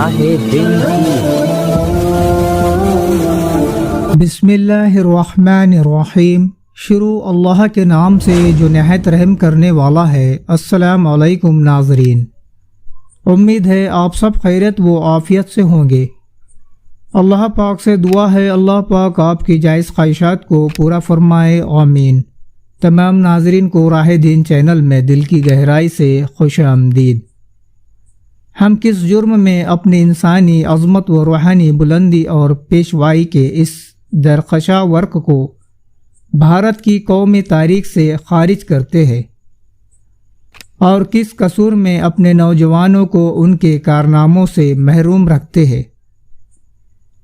راہ دین کی۔ بسم اللہ الرحمن الرحیم۔ شروع اللہ کے نام سے جو نہایت رحم کرنے والا ہے۔ السلام علیکم ناظرین، امید ہے آپ سب خیریت و عافیت سے ہوں گے۔ اللہ پاک سے دعا ہے اللہ پاک آپ کی جائز خواہشات کو پورا فرمائے، آمین۔ تمام ناظرین کو راہ دین چینل میں دل کی گہرائی سے خوش آمدید۔ ہم کس جرم میں اپنی انسانی عظمت و روحانی بلندی اور پیشوائی کے اس درخشاں ورق کو بھارت کی قومی تاریخ سے خارج کرتے ہیں، اور کس قصور میں اپنے نوجوانوں کو ان کے کارناموں سے محروم رکھتے ہیں۔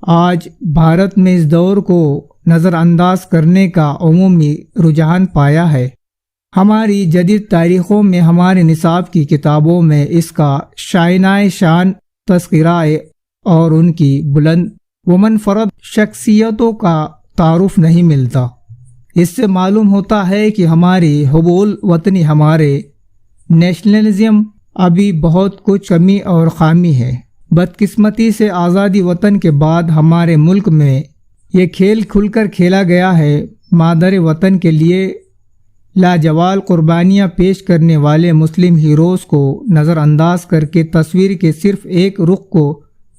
آج بھارت میں اس دور کو نظر انداز کرنے کا عمومی رجحان پایا ہے۔ ہماری جدید تاریخوں میں ہمارے نصاب کی کتابوں میں اس کا شائنۂ شان تذکرہ اور ان کی بلند و منفرد شخصیتوں کا تعارف نہیں ملتا۔ اس سے معلوم ہوتا ہے کہ ہماری حبول وطنی، ہمارے نیشنلزم ابھی بہت کچھ کمی اور خامی ہے۔ بدقسمتی سے آزادی وطن کے بعد ہمارے ملک میں یہ کھیل کھل کر کھیلا گیا ہے۔ مادر وطن کے لیے لاجوال قربانیاں پیش کرنے والے مسلم ہیروز کو نظر انداز کر کے تصویر کے صرف ایک رخ کو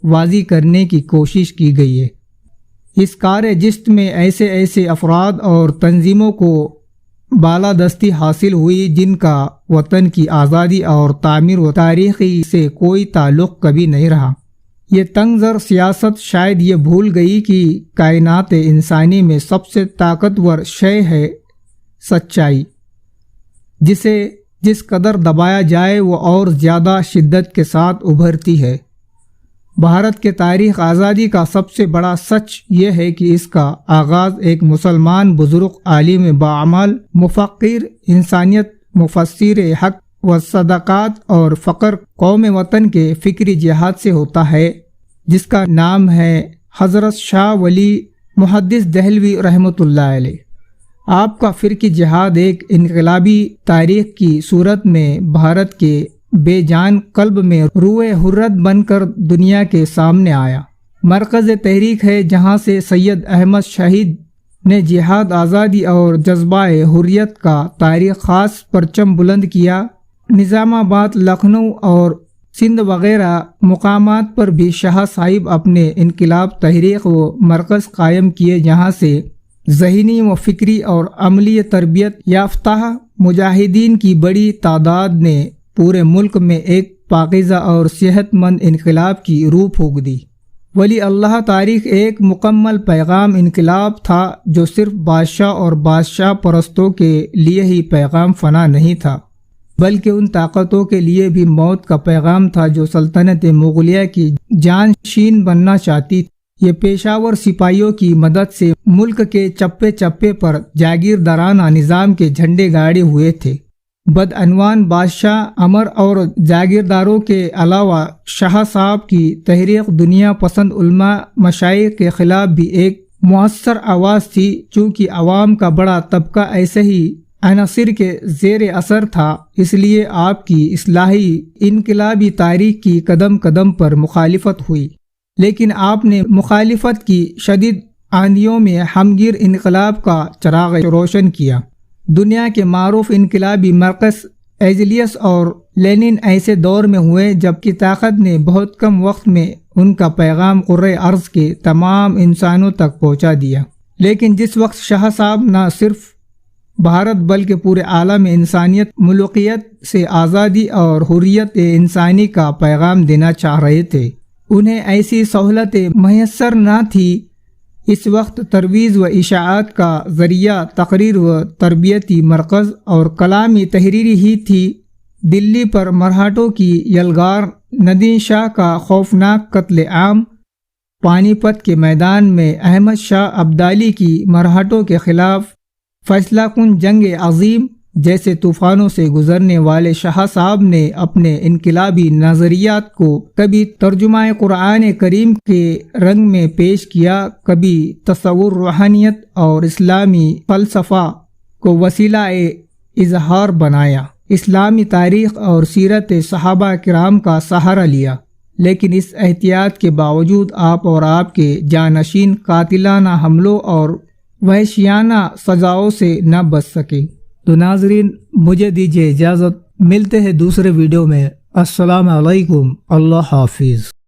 واضح کرنے کی کوشش کی گئی ہے۔ اس کار جست میں ایسے افراد اور تنظیموں کو بالادستی حاصل ہوئی جن کا وطن کی آزادی اور تعمیر و تاریخی سے کوئی تعلق کبھی نہیں رہا۔ یہ تنگ ظر سیاست شاید یہ بھول گئی کہ کائنات انسانی میں سب سے طاقتور شے ہے سچائی، جسے جس قدر دبایا جائے وہ اور زیادہ شدت کے ساتھ ابھرتی ہے۔ بھارت کے تاریخ آزادی کا سب سے بڑا سچ یہ ہے کہ اس کا آغاز ایک مسلمان بزرگ، عالم باعمال، مفکر انسانیت، مفسر حق و صداقت اور فقر قوم وطن کے فکری جہاد سے ہوتا ہے، جس کا نام ہے حضرت شاہ ولی محدث دہلوی رحمۃ اللہ علیہ۔ آپ کا فرقی جہاد ایک انقلابی تاریخ کی صورت میں بھارت کے بے جان قلب میں روح حرت بن کر دنیا کے سامنے آیا۔ مرکز تحریک ہے جہاں سے سید احمد شہید نے جہاد، آزادی اور جذبہ حریت کا تاریخ خاص پرچم بلند کیا۔ نظام آباد، لکھنؤ اور سندھ وغیرہ مقامات پر بھی شاہ صاحب اپنے انقلاب تحریک و مرکز قائم کیے، جہاں سے ذہنی و فکری اور عملی تربیت یافتہ مجاہدین کی بڑی تعداد نے پورے ملک میں ایک پاکیزہ اور صحت مند انقلاب کی روح پھونک دی۔ ولی اللہ تاریخ ایک مکمل پیغام انقلاب تھا، جو صرف بادشاہ اور بادشاہ پرستوں کے لیے ہی پیغام فنا نہیں تھا، بلکہ ان طاقتوں کے لیے بھی موت کا پیغام تھا جو سلطنت مغلیہ کی جانشین بننا چاہتی تھی۔ یہ پیشاور سپاہیوں کی مدد سے ملک کے چپے چپے پر جاگیردارانہ نظام کے جھنڈے گاڑے ہوئے تھے۔ بدعنوان بادشاہ امر اور جاگیرداروں کے علاوہ شاہ صاحب کی تحریک دنیا پسند علماء مشائخ کے خلاف بھی ایک مؤثر آواز تھی۔ چونکہ عوام کا بڑا طبقہ ایسے ہی عناصر کے زیر اثر تھا، اس لیے آپ کی اصلاحی انقلابی تاریخ کی قدم قدم پر مخالفت ہوئی، لیکن آپ نے مخالفت کی شدید آندھیوں میں ہمگیر انقلاب کا چراغ روشن کیا۔ دنیا کے معروف انقلابی مرکز ایجلیس اور لینن ایسے دور میں ہوئے جبکہ طاقت نے بہت کم وقت میں ان کا پیغام قرۂ ارض کے تمام انسانوں تک پہنچا دیا۔ لیکن جس وقت شاہ صاحب نہ صرف بھارت بلکہ پورے عالم انسانیت ملوکیت سے آزادی اور حریت انسانی کا پیغام دینا چاہ رہے تھے، انہیں ایسی سہولتیں میسر نہ تھی۔ اس وقت ترویج و اشاعت کا ذریعہ تقریر و تربیتی مرکز اور کلامی تحریری ہی تھی۔ دلی پر مرہٹوں کی یلغار، ندیم شاہ کا خوفناک قتل عام، پانی پت کے میدان میں احمد شاہ ابدالی کی مرہٹوں کے خلاف فیصلہ کن جنگ عظیم جیسے طوفانوں سے گزرنے والے شاہ صاحب نے اپنے انقلابی نظریات کو کبھی ترجمہ قرآن کریم کے رنگ میں پیش کیا، کبھی تصور روحانیت اور اسلامی فلسفہ کو وسیلہ اظہار بنایا، اسلامی تاریخ اور سیرت صحابہ کرام کا سہارا لیا، لیکن اس احتیاط کے باوجود آپ اور آپ کے جانشین قاتلانہ حملوں اور وحشیانہ سزاؤں سے نہ بچ سکے۔ تو ناظرین مجھے دیجیے اجازت، ملتے ہیں دوسرے ویڈیو میں۔ السلام علیکم، اللہ حافظ۔